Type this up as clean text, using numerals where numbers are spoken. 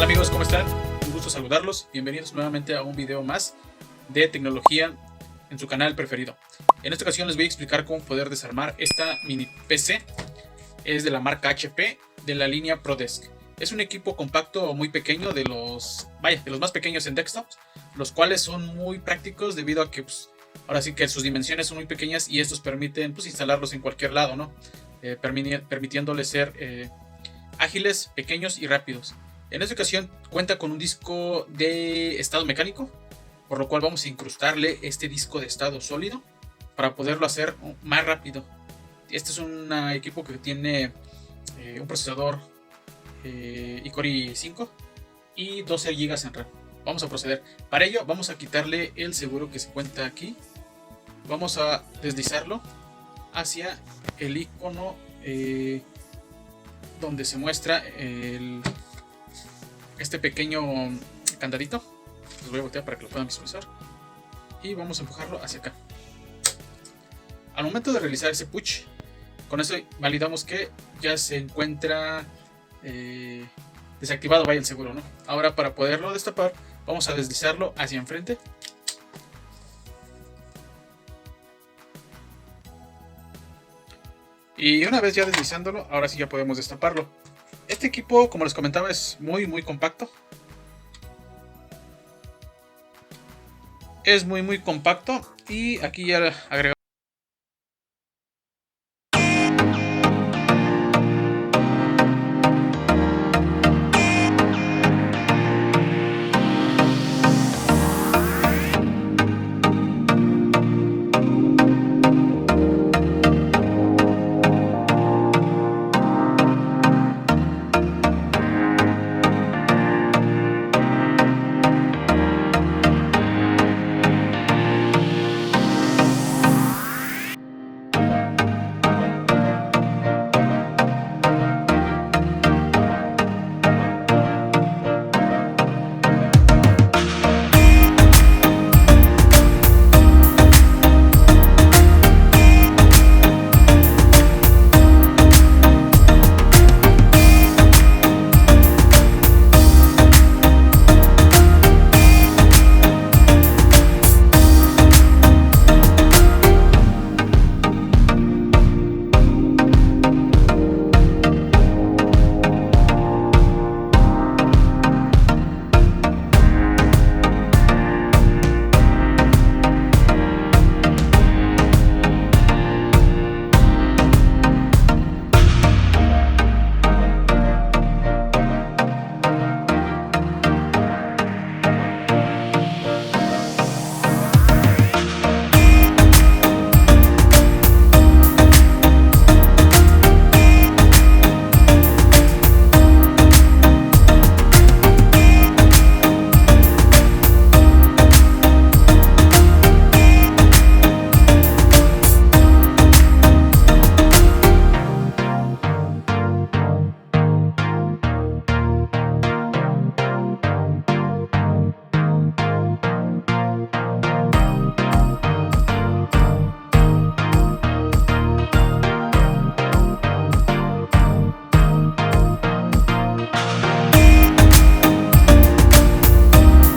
Hola amigos, ¿cómo están? Un gusto saludarlos. Bienvenidos nuevamente a un video más de tecnología en su canal preferido. En esta ocasión les voy a explicar cómo poder desarmar esta mini PC. Es de la marca HP, de la línea Prodesk. Es un equipo compacto o muy pequeño, de los más pequeños en desktops, los cuales son muy prácticos debido a que pues, ahora sí que sus dimensiones son muy pequeñas y estos permiten pues, instalarlos en cualquier lado, ¿no? Permitiéndoles ser ágiles, pequeños y rápidos. En esta ocasión cuenta con un disco de estado mecánico, por lo cual vamos a incrustarle este disco de estado sólido para poderlo hacer más rápido. Este es un equipo que tiene un procesador Core i5 y 12 GB en RAM. Vamos a proceder. Para ello vamos a quitarle el seguro que se encuentra aquí. Vamos a deslizarlo hacia el icono donde se muestra este pequeño candadito. Los voy a voltear para que lo puedan visualizar. Y vamos a empujarlo hacia acá. Al momento de realizar ese push, con eso validamos que ya se encuentra desactivado el seguro, ¿no? Ahora, para poderlo destapar, vamos a deslizarlo hacia enfrente. Y una vez ya deslizándolo, ahora sí ya podemos destaparlo. Este equipo, como les comentaba, es muy compacto. Es muy compacto. Y aquí ya agregamos